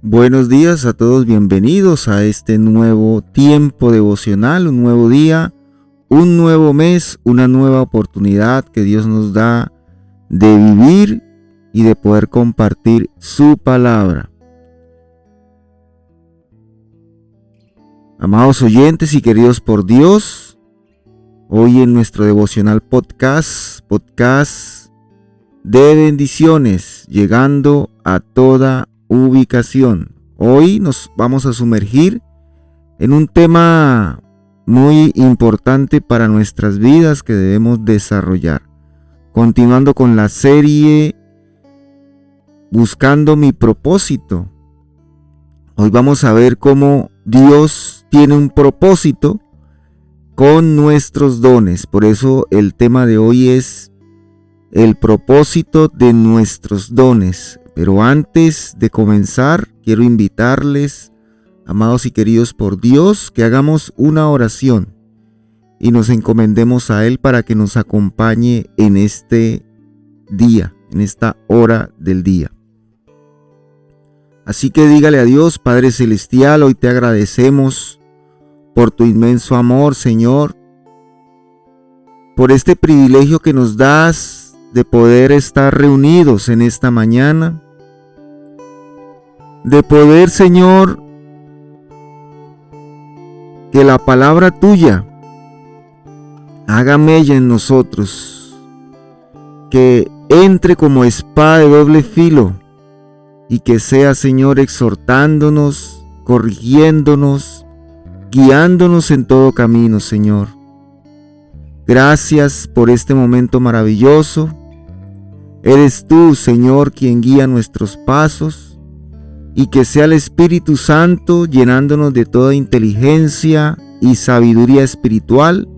Buenos días a todos, bienvenidos a este nuevo tiempo devocional, un nuevo día, un nuevo mes, una nueva oportunidad que Dios nos da de vivir y de poder compartir su palabra. Amados oyentes y queridos por Dios, hoy en nuestro devocional podcast de bendiciones, llegando a toda ubicación. Hoy nos vamos a sumergir en un tema muy importante para nuestras vidas que debemos desarrollar. Continuando con la serie Buscando mi propósito. Hoy vamos a ver cómo Dios tiene un propósito con nuestros dones. Por eso el tema de hoy es el propósito de nuestros dones. Pero antes de comenzar, quiero invitarles, amados y queridos por Dios, que hagamos una oración y nos encomendemos a Él para que nos acompañe en este día, en esta hora del día. Así que dígale a Dios: Padre Celestial, hoy te agradecemos por tu inmenso amor, Señor, por este privilegio que nos das de poder estar reunidos en esta mañana, de poder, Señor, que la palabra tuya haga mella en nosotros, que entre como espada de doble filo y que sea, Señor, exhortándonos, corrigiéndonos, guiándonos en todo camino, Señor. Gracias por este momento maravilloso. Eres tú, Señor, quien guía nuestros pasos. Y que sea el Espíritu Santo llenándonos de toda inteligencia y sabiduría espiritual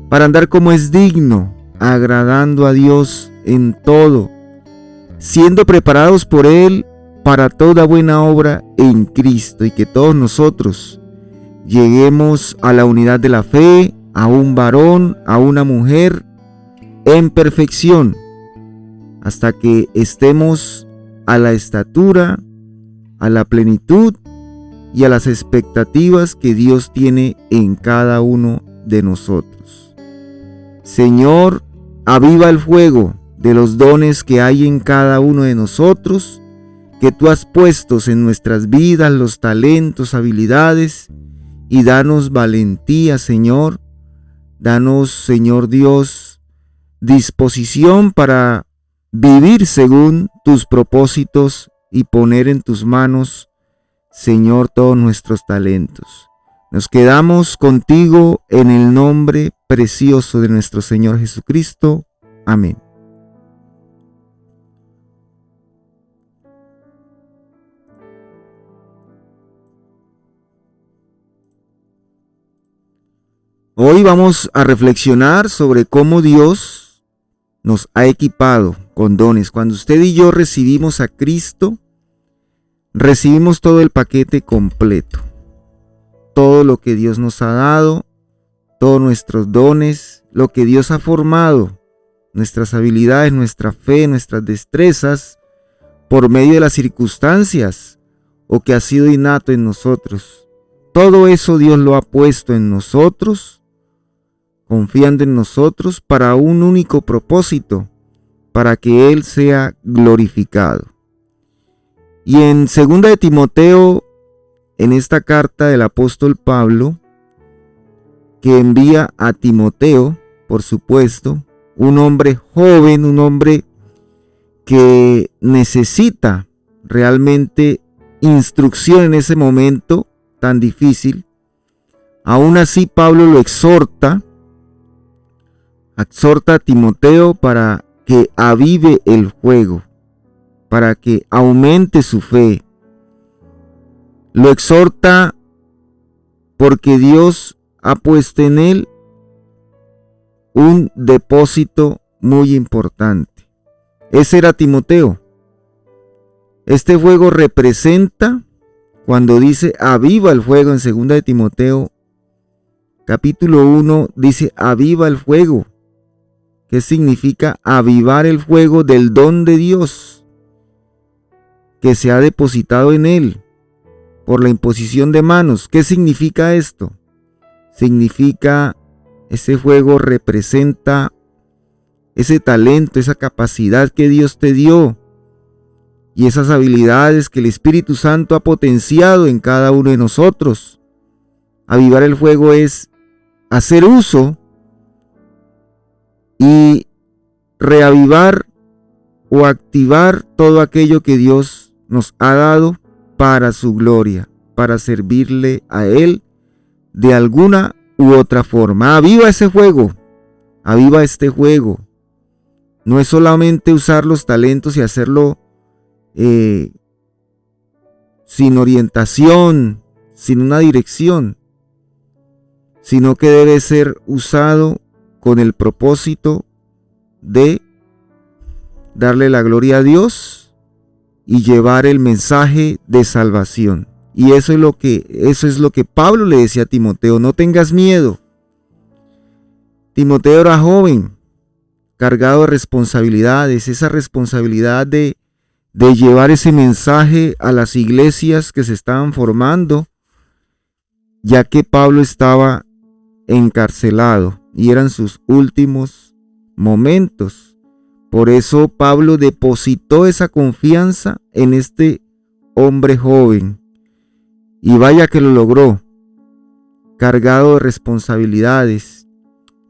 para andar como es digno, agradando a Dios en todo, siendo preparados por Él para toda buena obra en Cristo, y que todos nosotros lleguemos a la unidad de la fe, a un varón, a una mujer, en perfección, hasta que estemos a la estatura, a la plenitud y a las expectativas que Dios tiene en cada uno de nosotros. Señor, aviva el fuego de los dones que hay en cada uno de nosotros, que tú has puesto en nuestras vidas, los talentos, habilidades, y danos valentía, Señor. Danos, Señor Dios, disposición para vivir según tus propósitos y poner en tus manos, Señor, todos nuestros talentos. Nos quedamos contigo en el nombre precioso de nuestro Señor Jesucristo. Amén. Hoy vamos a reflexionar sobre cómo Dios nos ha equipado con dones. Cuando usted y yo recibimos a Cristo, recibimos todo el paquete completo. Todo lo que Dios nos ha dado, todos nuestros dones, lo que Dios ha formado, nuestras habilidades, nuestra fe, nuestras destrezas, por medio de las circunstancias o que ha sido innato en nosotros. Todo eso Dios lo ha puesto en nosotros, confiando en nosotros para un único propósito, para que Él sea glorificado. Y en 2 de Timoteo, en esta carta del apóstol Pablo, que envía a Timoteo, por supuesto, un hombre joven, un hombre que necesita realmente instrucción en ese momento tan difícil, aún así Pablo lo exhorta a Timoteo para que avive el fuego, para que aumente su fe. Lo exhorta porque Dios ha puesto en él un depósito muy importante. Ese era Timoteo. Este fuego representa, cuando dice aviva el fuego en 2 de Timoteo, capítulo 1, dice aviva el fuego. ¿Qué significa avivar el fuego del don de Dios? que se ha depositado en él por la imposición de manos. ¿Qué significa esto? Significa, ese fuego representa ese talento, esa capacidad que Dios te dio y esas habilidades que el Espíritu Santo ha potenciado en cada uno de nosotros. Avivar el fuego es hacer uso y reavivar o activar todo aquello que Dios nos ha dado para su gloria, para servirle a Él de alguna u otra forma. Aviva ese fuego, aviva este fuego. No es solamente usar los talentos y hacerlo sin orientación, sin una dirección, sino que debe ser usado con el propósito de darle la gloria a Dios y llevar el mensaje de salvación. Y eso es lo que Pablo le decía a Timoteo: no tengas miedo. Timoteo era joven, cargado de responsabilidades, esa responsabilidad de llevar ese mensaje a las iglesias que se estaban formando, ya que Pablo estaba encarcelado y eran sus últimos momentos. Por eso Pablo depositó esa confianza en este hombre joven, y vaya que lo logró, cargado de responsabilidades,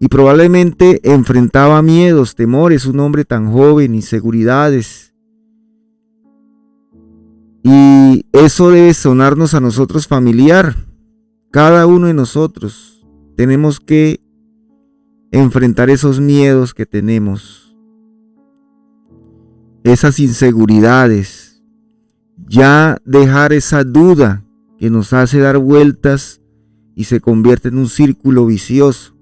y probablemente enfrentaba miedos, temores, un hombre tan joven, inseguridades. Y eso debe sonarnos a nosotros familiar. Cada uno de nosotros tenemos que enfrentar esos miedos que tenemos, esas inseguridades, ya dejar esa duda que nos hace dar vueltas y se convierte en un círculo vicioso.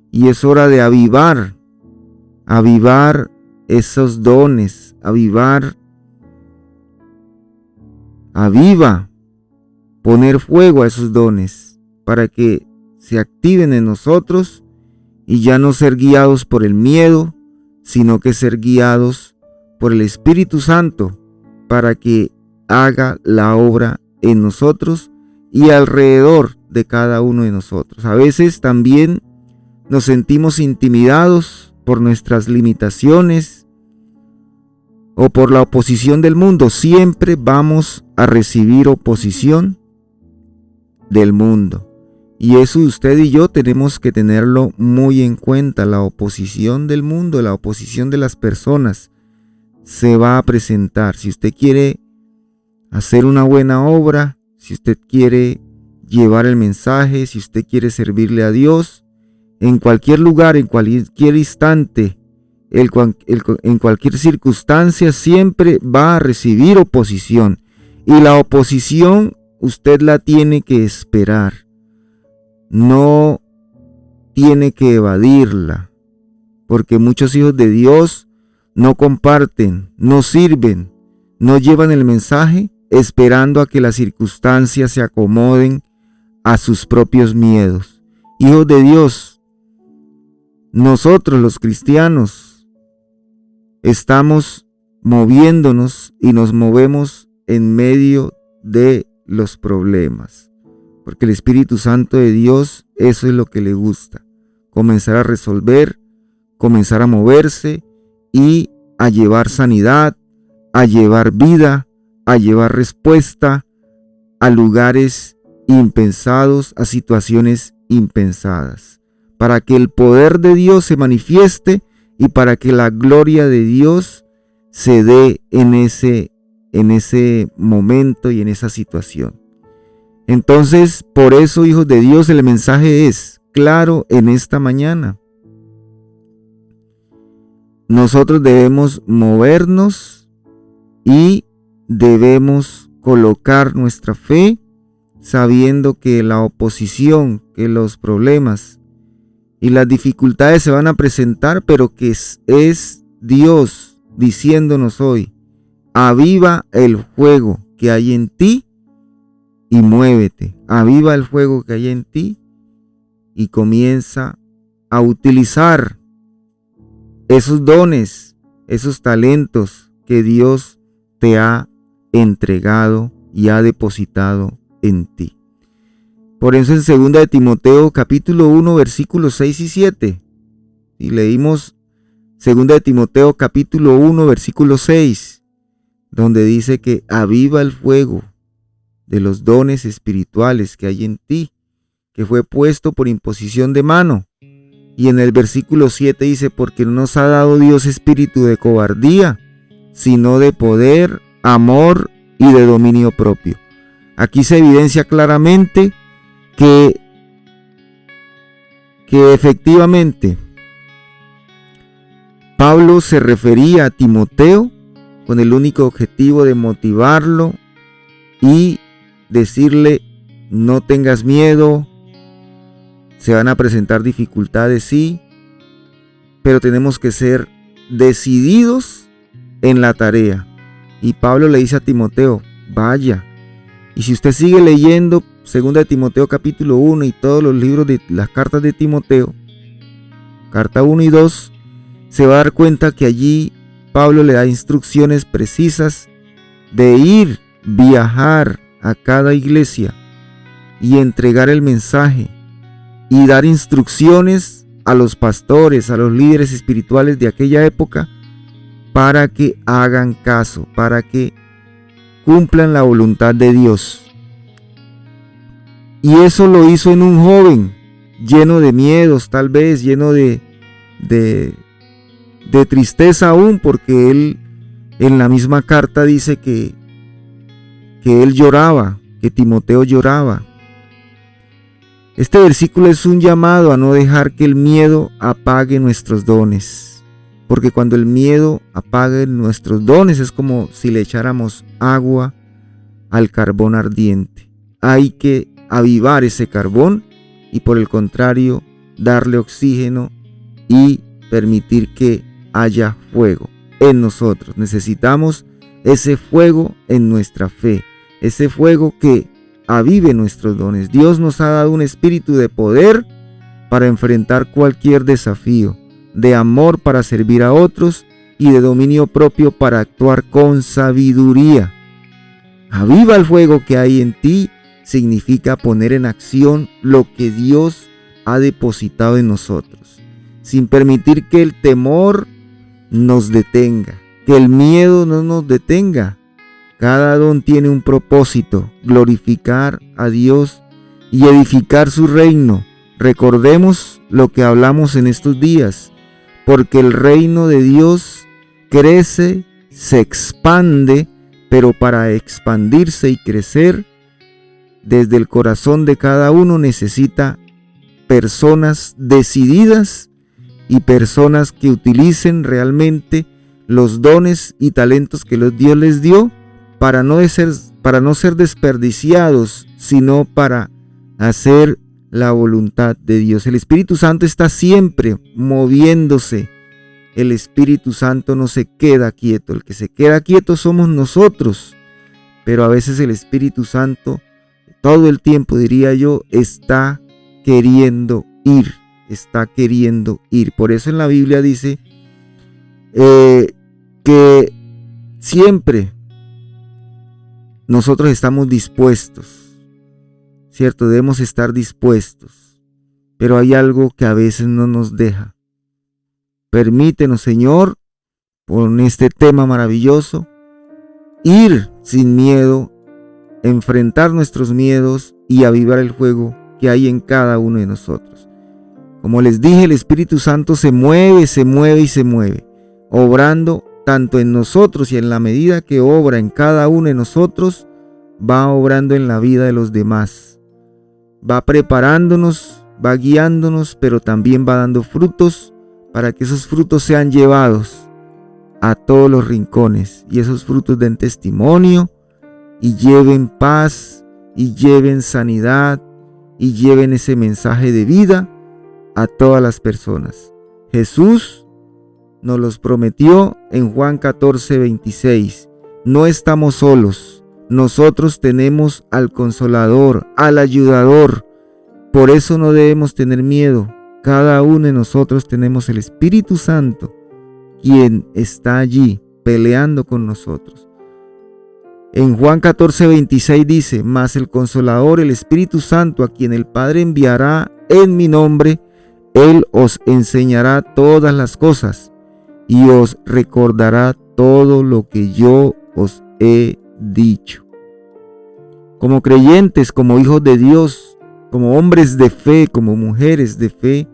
Y es hora de avivar esos dones, poner fuego a esos dones para que se activen en nosotros y ya no ser guiados por el miedo, sino que ser guiados por el Espíritu Santo para que haga la obra en nosotros y alrededor de cada uno de nosotros. A veces también nos sentimos intimidados por nuestras limitaciones o por la oposición del mundo. Siempre vamos a recibir oposición del mundo. Y eso usted y yo tenemos que tenerlo muy en cuenta. La oposición del mundo, la oposición de las personas se va a presentar. Si usted quiere hacer una buena obra, si usted quiere llevar el mensaje, si usted quiere servirle a Dios, en cualquier lugar, en cualquier instante, en cualquier circunstancia, siempre va a recibir oposición. Y la oposición usted la tiene que esperar. No tiene que evadirla, porque muchos hijos de Dios no comparten, no sirven, no llevan el mensaje esperando a que las circunstancias se acomoden a sus propios miedos. Hijos de Dios, nosotros los cristianos estamos moviéndonos y nos movemos en medio de los problemas, porque el Espíritu Santo de Dios, eso es lo que le gusta: comenzar a resolver, comenzar a moverse y a llevar sanidad, a llevar vida, a llevar respuesta a lugares impensados, a situaciones impensadas, para que el poder de Dios se manifieste y para que la gloria de Dios se dé en ese momento y en esa situación. Entonces, por eso, hijos de Dios, el mensaje es claro en esta mañana. Nosotros debemos movernos y debemos colocar nuestra fe sabiendo que la oposición, que los problemas y las dificultades se van a presentar, pero que es Dios diciéndonos hoy: aviva el fuego que hay en ti y muévete. Aviva el fuego que hay en ti y comienza a utilizar esos dones, esos talentos que Dios te ha entregado y ha depositado en ti. Por eso en 2 de Timoteo capítulo 1 versículos 6 y 7, y leímos 2 de Timoteo capítulo 1 versículo 6, donde dice que aviva el fuego de los dones espirituales que hay en ti, que fue puesto por imposición de mano. Y en el versículo 7 dice, porque no nos ha dado Dios espíritu de cobardía, sino de poder, amor y de dominio propio. Aquí se evidencia claramente que efectivamente Pablo se refería a Timoteo con el único objetivo de motivarlo y decirle, no tengas miedo, se van a presentar dificultades, sí, pero tenemos que ser decididos en la tarea. Y Pablo le dice a Timoteo, vaya. Y si usted sigue leyendo 2 de Timoteo capítulo 1 y todos los libros de las cartas de Timoteo, carta 1 y 2, se va a dar cuenta que allí Pablo le da instrucciones precisas de ir, viajar a cada iglesia y entregar el mensaje y dar instrucciones a los pastores, a los líderes espirituales de aquella época para que hagan caso, para que cumplan la voluntad de Dios. Y eso lo hizo en un joven lleno de miedos, tal vez lleno de tristeza aún, porque él en la misma carta dice que él lloraba, que Timoteo lloraba. Este versículo es un llamado a no dejar que el miedo apague nuestros dones, porque cuando el miedo apague nuestros dones es como si le echáramos agua al carbón ardiente. Hay que avivar ese carbón y por el contrario darle oxígeno y permitir que haya fuego en nosotros. Necesitamos ese fuego en nuestra fe, ese fuego que avive nuestros dones. Dios nos ha dado un espíritu de poder para enfrentar cualquier desafío, de amor para servir a otros y de dominio propio para actuar con sabiduría. Aviva el fuego que hay en ti significa poner en acción lo que Dios ha depositado en nosotros, sin permitir que el temor nos detenga, que el miedo no nos detenga. Cada don tiene un propósito, glorificar a Dios y edificar su reino. Recordemos lo que hablamos en estos días, porque el reino de Dios crece, se expande, pero para expandirse y crecer, desde el corazón de cada uno necesita personas decididas y personas que utilicen realmente los dones y talentos que Dios les dio para no ser desperdiciados, sino para hacer la voluntad de Dios. El Espíritu Santo está siempre moviéndose. El Espíritu Santo no se queda quieto. El que se queda quieto somos nosotros. Pero a veces el Espíritu Santo, todo el tiempo diría yo, está queriendo ir. Por eso en la Biblia dice que siempre nosotros estamos dispuestos, ¿cierto? Debemos estar dispuestos, pero hay algo que a veces no nos deja. Permítenos, Señor, con este tema maravilloso, ir sin miedo, enfrentar nuestros miedos y avivar el fuego que hay en cada uno de nosotros. Como les dije, el Espíritu Santo se mueve, obrando tanto en nosotros, y en la medida que obra en cada uno de nosotros, va obrando en la vida de los demás. Va preparándonos, va guiándonos, pero también va dando frutos para que esos frutos sean llevados a todos los rincones y esos frutos den testimonio y lleven paz y lleven sanidad y lleven ese mensaje de vida a todas las personas. Jesús nos los prometió en Juan 14:26. No estamos solos, nosotros tenemos al Consolador, al Ayudador. Por eso no debemos tener miedo. Cada uno de nosotros tenemos el Espíritu Santo, quien está allí peleando con nosotros. En Juan 14:26 dice: mas el Consolador, el Espíritu Santo, a quien el Padre enviará en mi nombre, Él os enseñará todas las cosas y os recordará todo lo que yo os he dicho. Como creyentes, como hijos de Dios, como hombres de fe, como mujeres de fe,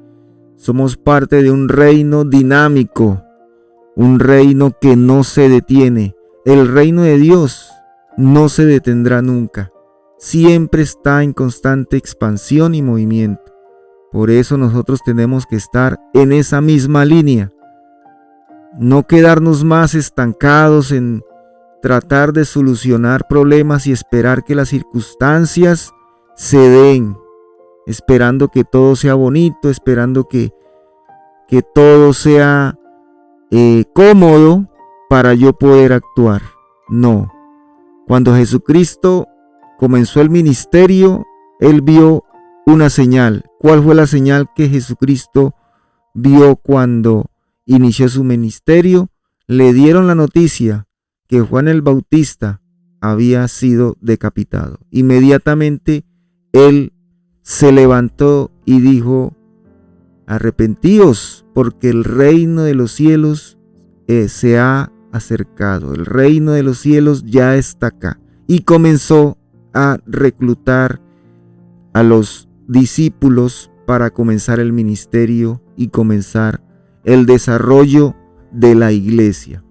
somos parte de un reino dinámico, un reino que no se detiene. El reino de Dios no se detendrá nunca, siempre está en constante expansión y movimiento. Por eso nosotros tenemos que estar en esa misma línea, no quedarnos más estancados en tratar de solucionar problemas y esperar que las circunstancias se den, esperando que todo sea bonito, esperando que todo sea cómodo para yo poder actuar. No. Cuando Jesucristo comenzó el ministerio, Él vio una señal. ¿Cuál fue la señal que Jesucristo vio cuando inició su ministerio? Le dieron la noticia que Juan el Bautista había sido decapitado. Inmediatamente Él se levantó y dijo: arrepentíos, porque el reino de los cielos se ha acercado. El reino de los cielos ya está acá. Y comenzó a reclutar a los discípulos para comenzar el ministerio y comenzar el desarrollo de la iglesia.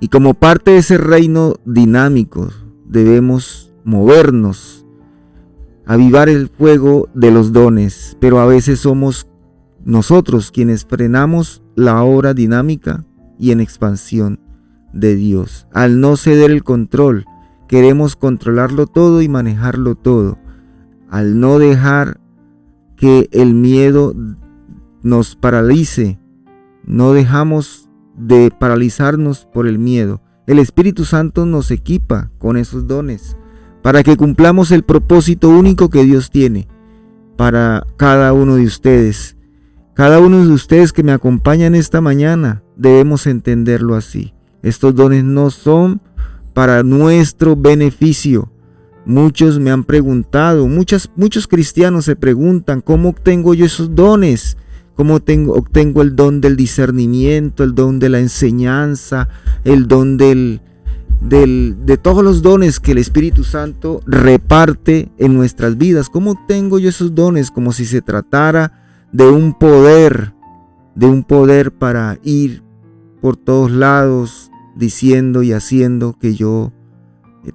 Y como parte de ese reino dinámico, debemos movernos, avivar el fuego de los dones, pero a veces somos nosotros quienes frenamos la obra dinámica y en expansión de Dios. Al no ceder el control, queremos controlarlo todo y manejarlo todo. Al no dejar que el miedo nos paralice, no dejamos de paralizarnos por el miedo. El Espíritu Santo nos equipa con esos dones para que cumplamos el propósito único que Dios tiene para cada uno de ustedes. Cada uno de ustedes que me acompañan esta mañana, debemos entenderlo así. Estos dones no son para nuestro beneficio. Muchos me han preguntado, muchos cristianos se preguntan: ¿cómo obtengo yo esos dones? ¿Cómo obtengo el don del discernimiento, el don de la enseñanza, el don de todos los dones que el Espíritu Santo reparte en nuestras vidas? ¿Cómo obtengo yo esos dones? Como si se tratara de un poder para ir por todos lados diciendo y haciendo que yo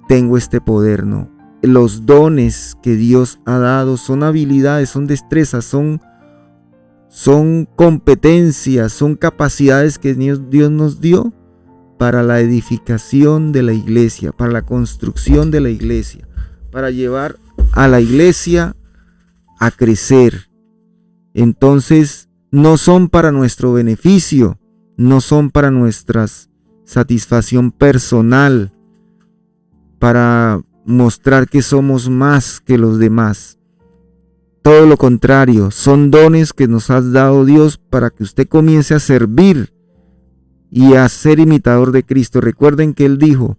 tengo este poder. No. Los dones que Dios ha dado son habilidades, son destrezas, son competencias, son capacidades que Dios nos dio para la edificación de la iglesia, para la construcción de la iglesia, para llevar a la iglesia a crecer. Entonces, no son para nuestro beneficio, no son para nuestra satisfacción personal, para mostrar que somos más que los demás. Todo lo contrario, son dones que nos ha dado Dios para que usted comience a servir y a ser imitador de Cristo. Recuerden que Él dijo: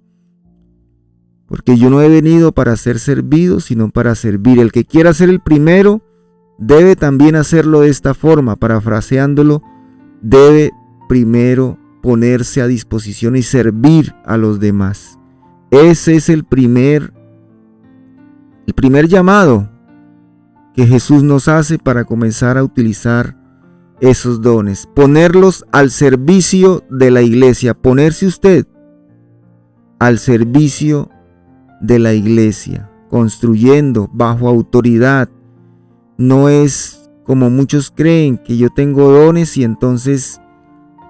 porque yo no he venido para ser servido, sino para servir. El que quiera ser el primero, debe también hacerlo de esta forma. Parafraseándolo, debe primero ponerse a disposición y servir a los demás. Ese es el primer llamado que Jesús nos hace para comenzar a utilizar esos dones, ponerlos al servicio de la iglesia, ponerse usted al servicio de la iglesia, construyendo bajo autoridad. No es como muchos creen, que yo tengo dones y entonces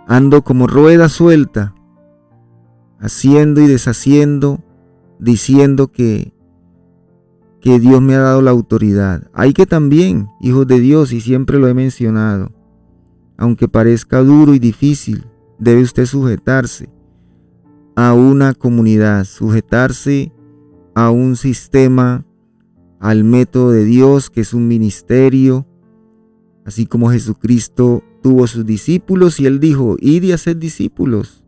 ando como rueda suelta, haciendo y deshaciendo, diciendo que Dios me ha dado la autoridad. Hay que también, hijos de Dios, y siempre lo he mencionado, aunque parezca duro y difícil, debe usted sujetarse a una comunidad, sujetarse a un sistema, al método de Dios, que es un ministerio, así como Jesucristo tuvo sus discípulos y Él dijo: id y haced discípulos.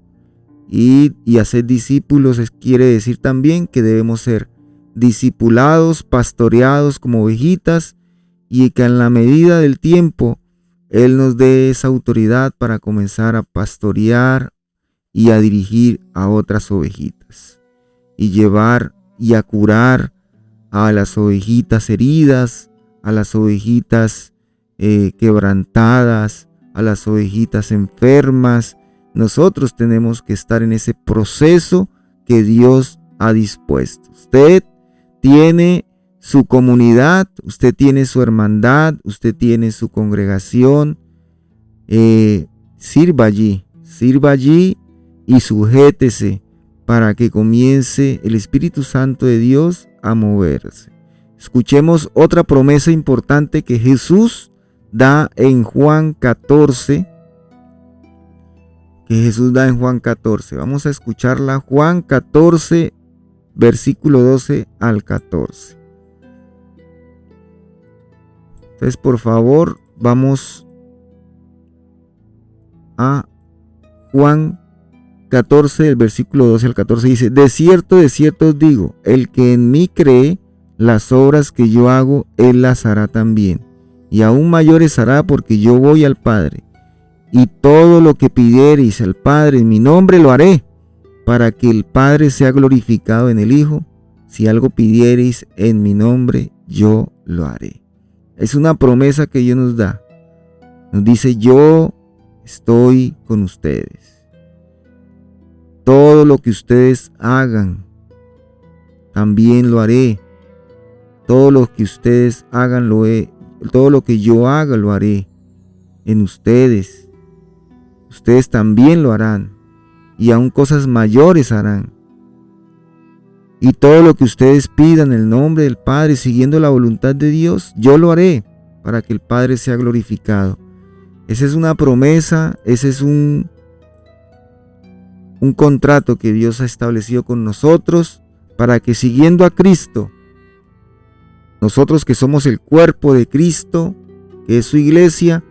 y hacer discípulos quiere decir también que debemos ser discipulados, pastoreados como ovejitas, y que en la medida del tiempo Él nos dé esa autoridad para comenzar a pastorear y a dirigir a otras ovejitas y llevar y a curar a las ovejitas heridas, a las ovejitas quebrantadas, a las ovejitas enfermas. Nosotros tenemos que estar en ese proceso que Dios ha dispuesto. Usted tiene su comunidad, usted tiene su hermandad, usted tiene su congregación. Sirva allí y sujétese para que comience el Espíritu Santo de Dios a moverse. Escuchemos otra promesa importante que Jesús da en Juan 14. Vamos a escucharla. Juan 14, versículo 12 al 14. Entonces, por favor, vamos a Juan 14, el versículo 12 al 14. Dice: de cierto os digo, el que en mí cree, las obras que yo hago, él las hará también, y aún mayores hará, porque yo voy al Padre. Y todo lo que pidiereis al Padre en mi nombre lo haré, para que el Padre sea glorificado en el Hijo. Si algo pidiereis en mi nombre, yo lo haré. Es una promesa que Dios nos da. Nos dice: yo estoy con ustedes. Todo lo que ustedes hagan, también lo haré. Todo lo que ustedes hagan, todo lo que yo haga, lo haré en ustedes. Ustedes también lo harán, y aún cosas mayores harán. Y todo lo que ustedes pidan en el nombre del Padre, siguiendo la voluntad de Dios, yo lo haré, para que el Padre sea glorificado. Esa es una promesa, ese es un contrato que Dios ha establecido con nosotros, para que siguiendo a Cristo, nosotros que somos el cuerpo de Cristo, que es su iglesia,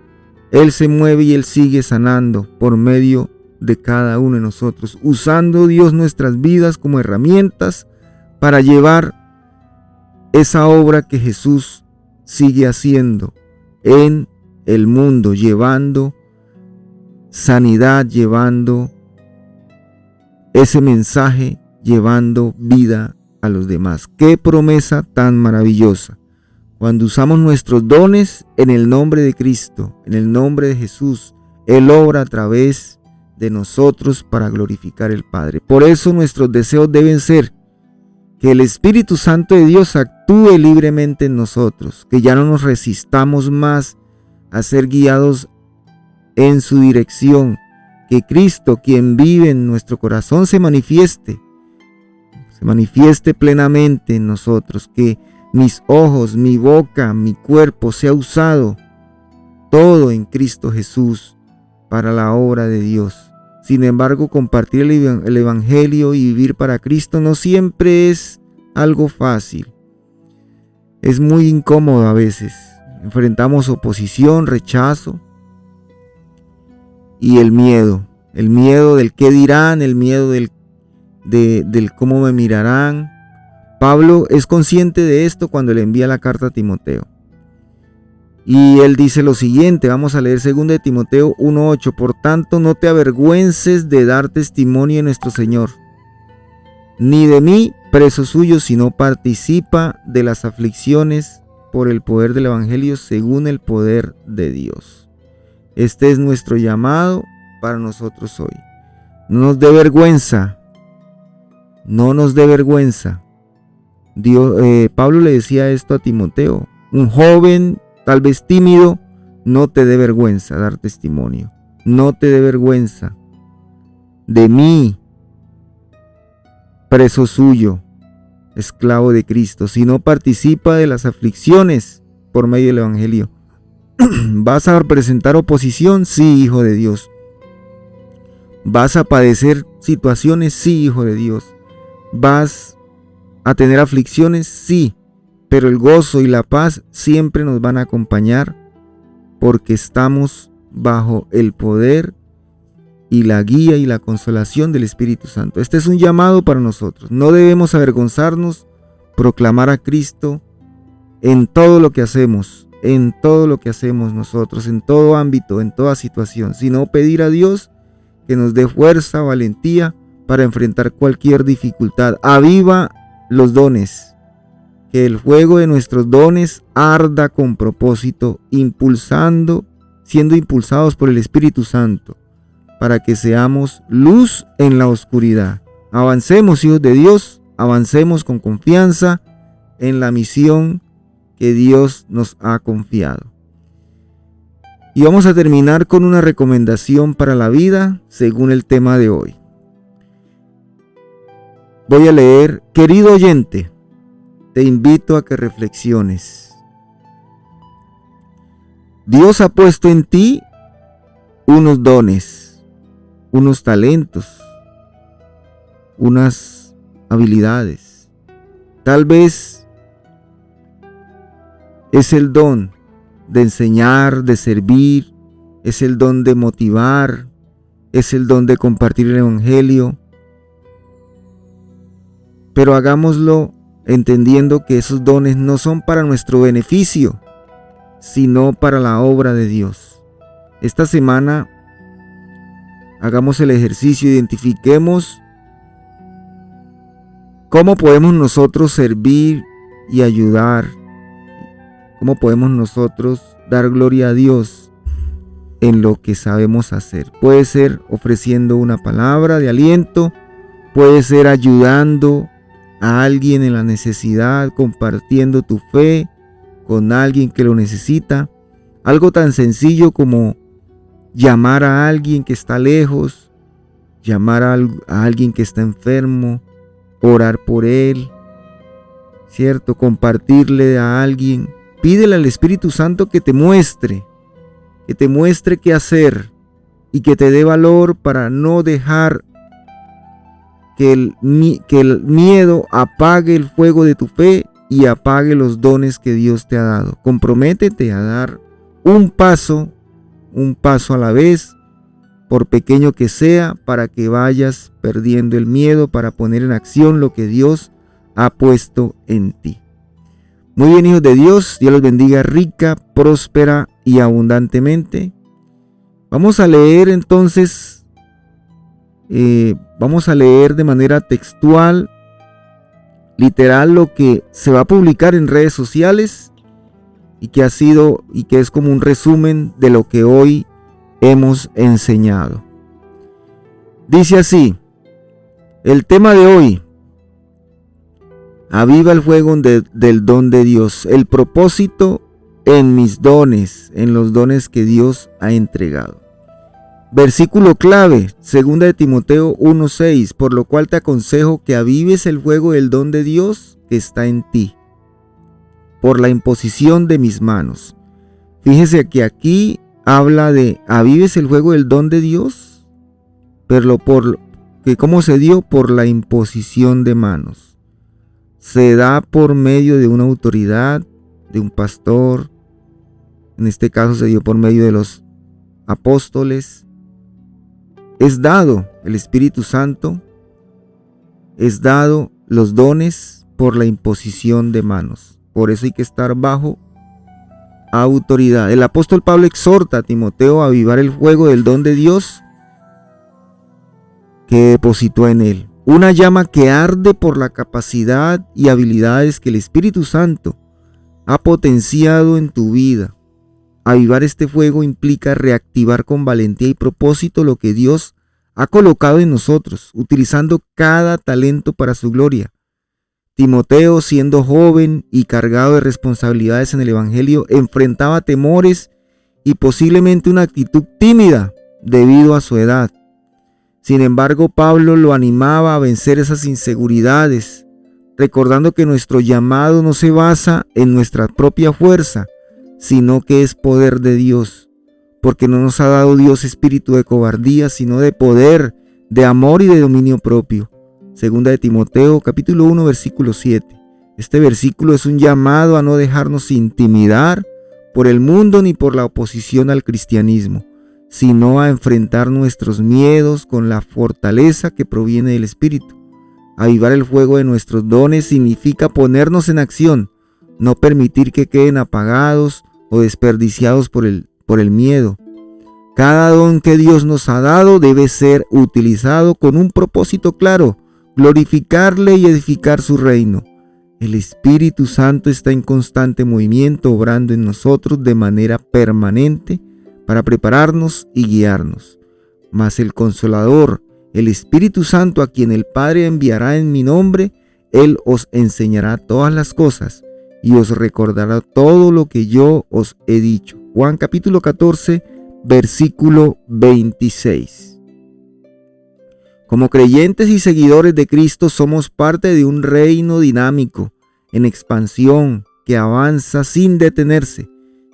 Él se mueve y Él sigue sanando por medio de cada uno de nosotros, usando Dios nuestras vidas como herramientas para llevar esa obra que Jesús sigue haciendo en el mundo, llevando sanidad, llevando ese mensaje, llevando vida a los demás. ¡Qué promesa tan maravillosa! Cuando usamos nuestros dones en el nombre de Cristo, en el nombre de Jesús, Él obra a través de nosotros para glorificar al Padre. Por eso nuestros deseos deben ser que el Espíritu Santo de Dios actúe libremente en nosotros, que ya no nos resistamos más a ser guiados en su dirección, que Cristo, quien vive en nuestro corazón, se manifieste plenamente en nosotros, que mis ojos, mi boca, mi cuerpo sea usado todo en Cristo Jesús para la obra de Dios. Sin embargo, compartir el Evangelio y vivir para Cristo no siempre es algo fácil. Es muy incómodo a veces. Enfrentamos oposición, rechazo y el miedo del qué dirán, el miedo del cómo me mirarán. Pablo es consciente de esto cuando le envía la carta a Timoteo. Y él dice lo siguiente, vamos a leer 2 Timoteo 1:8. Por tanto, no te avergüences de dar testimonio de nuestro Señor, ni de mí, preso suyo, sino participa de las aflicciones por el poder del Evangelio según el poder de Dios. Este es nuestro llamado para nosotros hoy. No nos dé vergüenza. Pablo le decía esto a Timoteo: un joven, tal vez tímido, no te dé vergüenza dar testimonio. No te dé vergüenza de mí, preso suyo, esclavo de Cristo, sino participa de las aflicciones por medio del Evangelio. ¿Vas a presentar oposición? Sí, hijo de Dios. ¿Vas a padecer situaciones? Sí, hijo de Dios. ¿Vas a tener aflicciones? Sí, pero el gozo y la paz siempre nos van a acompañar, porque estamos bajo el poder y la guía y la consolación del Espíritu Santo. Este es un llamado para nosotros. No debemos avergonzarnos, proclamar a Cristo en todo lo que hacemos, nosotros, en todo ámbito, en toda situación, sino pedir a Dios que nos dé fuerza, valentía para enfrentar cualquier dificultad. Aviva los dones, que el fuego de nuestros dones arda con propósito, siendo impulsados por el Espíritu Santo, para que seamos luz en la oscuridad. Avancemos, hijos de Dios, avancemos con confianza en la misión que Dios nos ha confiado. Y vamos a terminar con una recomendación para la vida según el tema de hoy. Voy a leer: querido oyente, te invito a que reflexiones. Dios ha puesto en ti unos dones, unos talentos, unas habilidades. Tal vez es el don de enseñar, de servir, es el don de motivar, es el don de compartir el Evangelio. Pero hagámoslo entendiendo que esos dones no son para nuestro beneficio, sino para la obra de Dios. Esta semana hagamos el ejercicio, identifiquemos cómo podemos nosotros servir y ayudar, cómo podemos nosotros dar gloria a Dios en lo que sabemos hacer. Puede ser ofreciendo una palabra de aliento, puede ser ayudando a alguien en la necesidad, compartiendo tu fe con alguien que lo necesita. Algo tan sencillo como llamar a alguien que está lejos, llamar a alguien que está enfermo, orar por él, ¿cierto? Compartirle a alguien. Pídele al Espíritu Santo que te muestre qué hacer y que te dé valor para no dejar que el miedo apague el fuego de tu fe y apague los dones que Dios te ha dado. Comprométete a dar un paso a la vez, por pequeño que sea, para que vayas perdiendo el miedo, para poner en acción lo que Dios ha puesto en ti. Muy bien, hijos de Dios, Dios los bendiga rica, próspera y abundantemente. Vamos a leer entonces, vamos a leer de manera textual, literal, lo que se va a publicar en redes sociales y que es como un resumen de lo que hoy hemos enseñado. Dice así: el tema de hoy: aviva el fuego del don de Dios. El propósito en mis dones, en los dones que Dios ha entregado. Versículo clave, 2 de Timoteo 1:6, por lo cual te aconsejo que avives el fuego del don de Dios que está en ti, por la imposición de mis manos. Fíjese que aquí habla de avives el fuego del don de Dios, pero ¿cómo se dio? Por la imposición de manos. Se da por medio de una autoridad, de un pastor. En este caso se dio por medio de los apóstoles. Es dado el Espíritu Santo, es dado los dones por la imposición de manos. Por eso hay que estar bajo autoridad. El apóstol Pablo exhorta a Timoteo a avivar el fuego del don de Dios que depositó en él. Una llama que arde por la capacidad y habilidades que el Espíritu Santo ha potenciado en tu vida. Avivar este fuego implica reactivar con valentía y propósito lo que Dios ha colocado en nosotros, utilizando cada talento para su gloria. Timoteo, siendo joven y cargado de responsabilidades en el Evangelio, enfrentaba temores y posiblemente una actitud tímida debido a su edad. Sin embargo, Pablo lo animaba a vencer esas inseguridades, recordando que nuestro llamado no se basa en nuestra propia fuerza, sino que es poder de Dios, porque no nos ha dado Dios espíritu de cobardía, sino de poder, de amor y de dominio propio. 2 de Timoteo, capítulo 1, versículo 7. Este versículo es un llamado a no dejarnos intimidar por el mundo ni por la oposición al cristianismo, sino a enfrentar nuestros miedos con la fortaleza que proviene del Espíritu. Avivar el fuego de nuestros dones significa ponernos en acción, no permitir que queden apagados o desperdiciados por el miedo. Cada don que Dios nos ha dado debe ser utilizado con un propósito claro: glorificarle y edificar su reino. El Espíritu Santo está en constante movimiento, obrando en nosotros de manera permanente para prepararnos y guiarnos. Mas el Consolador, el Espíritu Santo, a quien el Padre enviará en mi nombre, Él os enseñará todas las cosas y os recordará todo lo que yo os he dicho. Juan capítulo 14, versículo 26. Como creyentes y seguidores de Cristo somos parte de un reino dinámico, en expansión, que avanza sin detenerse.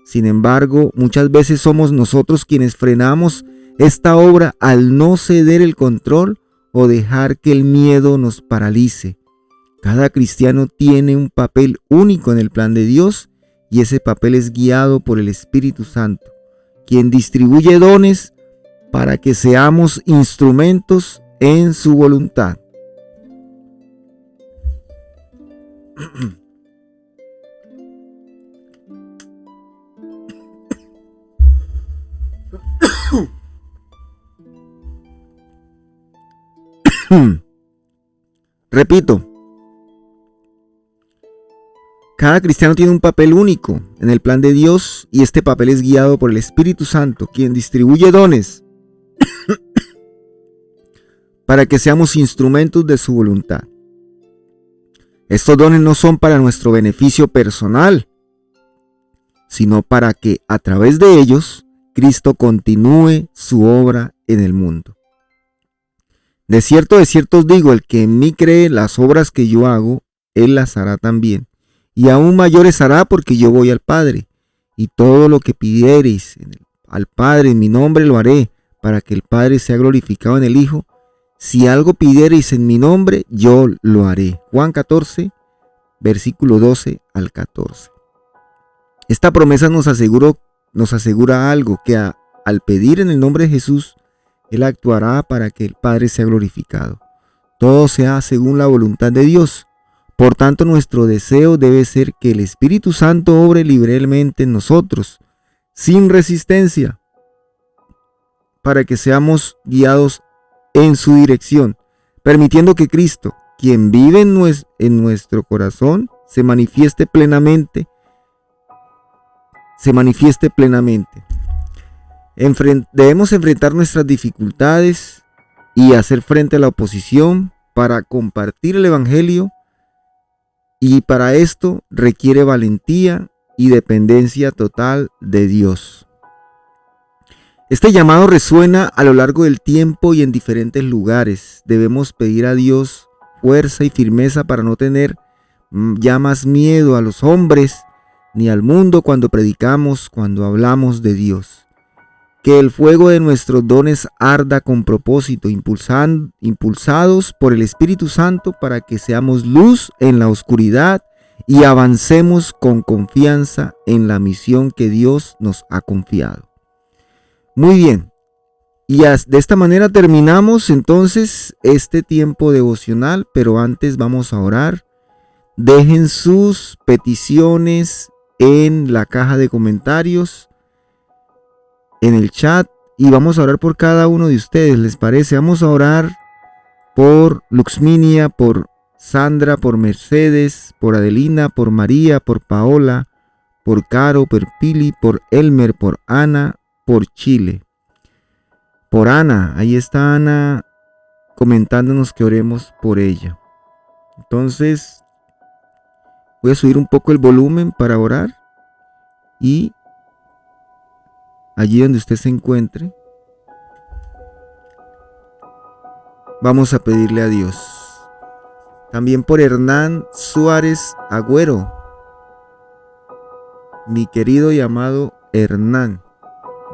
Sin embargo, muchas veces somos nosotros quienes frenamos esta obra al no ceder el control o dejar que el miedo nos paralice. Cada cristiano tiene un papel único en el plan de Dios y ese papel es guiado por el Espíritu Santo, quien distribuye dones para que seamos instrumentos en su voluntad. Repito, cada cristiano tiene un papel único en el plan de Dios y este papel es guiado por el Espíritu Santo, quien distribuye dones para que seamos instrumentos de su voluntad. Estos dones no son para nuestro beneficio personal, sino para que a través de ellos Cristo continúe su obra en el mundo. De cierto os digo, el que en mí cree, las obras que yo hago, él las hará también, y aún mayores hará, porque yo voy al Padre, y todo lo que pidiereis al Padre en mi nombre lo haré, para que el Padre sea glorificado en el Hijo. Si algo pidiereis en mi nombre, yo lo haré. Juan 14, versículo 12 al 14. Esta promesa nos asegura algo, que al pedir en el nombre de Jesús, Él actuará para que el Padre sea glorificado. Todo sea según la voluntad de Dios. Por tanto, nuestro deseo debe ser que el Espíritu Santo obre libremente en nosotros, sin resistencia, para que seamos guiados en su dirección, permitiendo que Cristo, quien vive en nuestro corazón, se manifieste plenamente. Debemos enfrentar nuestras dificultades y hacer frente a la oposición para compartir el Evangelio, y para esto requiere valentía y dependencia total de Dios. Este llamado resuena a lo largo del tiempo y en diferentes lugares. Debemos pedir a Dios fuerza y firmeza para no tener ya más miedo a los hombres ni al mundo cuando predicamos, cuando hablamos de Dios. Que el fuego de nuestros dones arda con propósito, impulsados por el Espíritu Santo, para que seamos luz en la oscuridad y avancemos con confianza en la misión que Dios nos ha confiado. Muy bien, y de esta manera terminamos entonces este tiempo devocional, pero antes vamos a orar. Dejen sus peticiones en la caja de comentarios, en el chat, y vamos a orar por cada uno de ustedes. ¿Les parece? Vamos a orar por Luxminia, por Sandra, por Mercedes, por Adelina, por María, por Paola, por Caro, por Pili, por Elmer, por Ana, por Chile. Por Ana, ahí está Ana comentándonos que oremos por ella. Entonces, voy a subir un poco el volumen para orar, y allí donde usted se encuentre, vamos a pedirle a Dios. También por Hernán Suárez Agüero, mi querido y amado Hernán.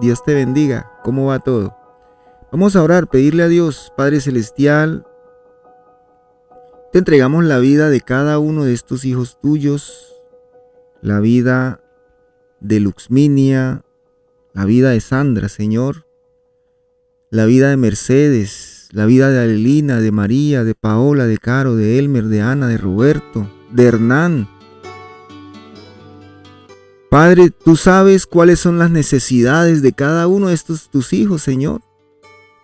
Dios te bendiga. ¿Cómo va todo? Vamos a orar, pedirle a Dios. Padre Celestial, te entregamos la vida de cada uno de estos hijos tuyos, la vida de Luxminia, la vida de Sandra, Señor. la vida de Mercedes, la vida de Adelina, de María, de Paola, de Caro, de Elmer, de Ana, de Roberto, de Hernán. Padre, tú sabes cuáles son las necesidades de cada uno de estos tus hijos, Señor.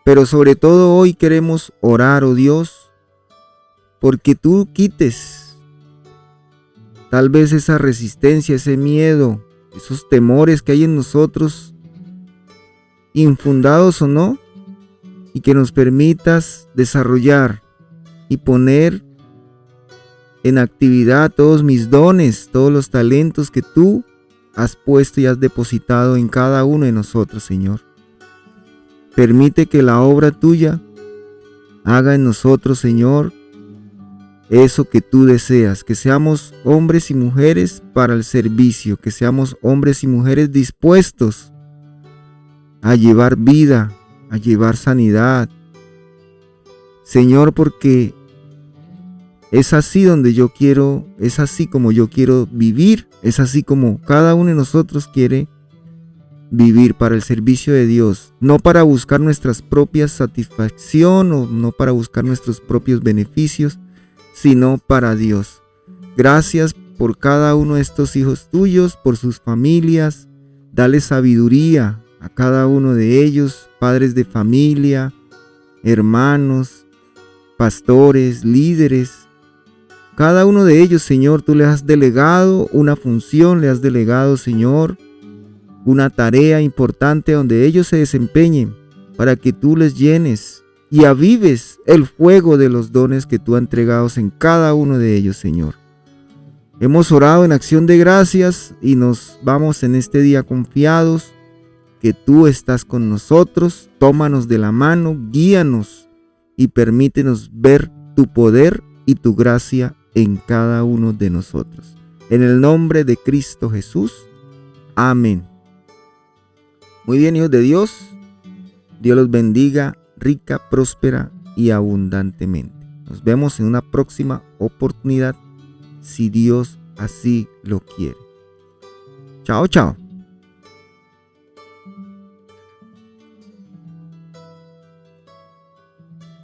Pero sobre todo hoy queremos orar, oh Dios, porque tú quites tal vez esa resistencia, ese miedo, esos temores que hay en nosotros, infundados o no, y que nos permitas desarrollar y poner en actividad todos mis dones, todos los talentos que tú has puesto y has depositado en cada uno de nosotros, Señor. Permite que la obra tuya haga en nosotros, Señor, eso que tú deseas, que seamos hombres y mujeres para el servicio, que seamos hombres y mujeres dispuestos a llevar vida, a llevar sanidad. Señor, porque es así donde yo quiero, es así como yo quiero vivir, es así como cada uno de nosotros quiere vivir para el servicio de Dios, no para buscar nuestras propias satisfacción o no para buscar nuestros propios beneficios, sino para Dios. Gracias por cada uno de estos hijos tuyos, por sus familias. Dale sabiduría a cada uno de ellos, padres de familia, hermanos, pastores, líderes. Cada uno de ellos, Señor, tú les has delegado una función, le has delegado, Señor, una tarea importante donde ellos se desempeñen para que tú les llenes y avives el fuego de los dones que tú has entregado en cada uno de ellos, Señor. Hemos orado en acción de gracias y nos vamos en este día confiados que tú estás con nosotros. Tómanos de la mano, guíanos y permítenos ver tu poder y tu gracia en cada uno de nosotros. En el nombre de Cristo Jesús. Amén. Muy bien, hijos de Dios. Dios los bendiga rica, próspera y abundantemente. Nos vemos en una próxima oportunidad, si Dios así lo quiere. Chao, chao.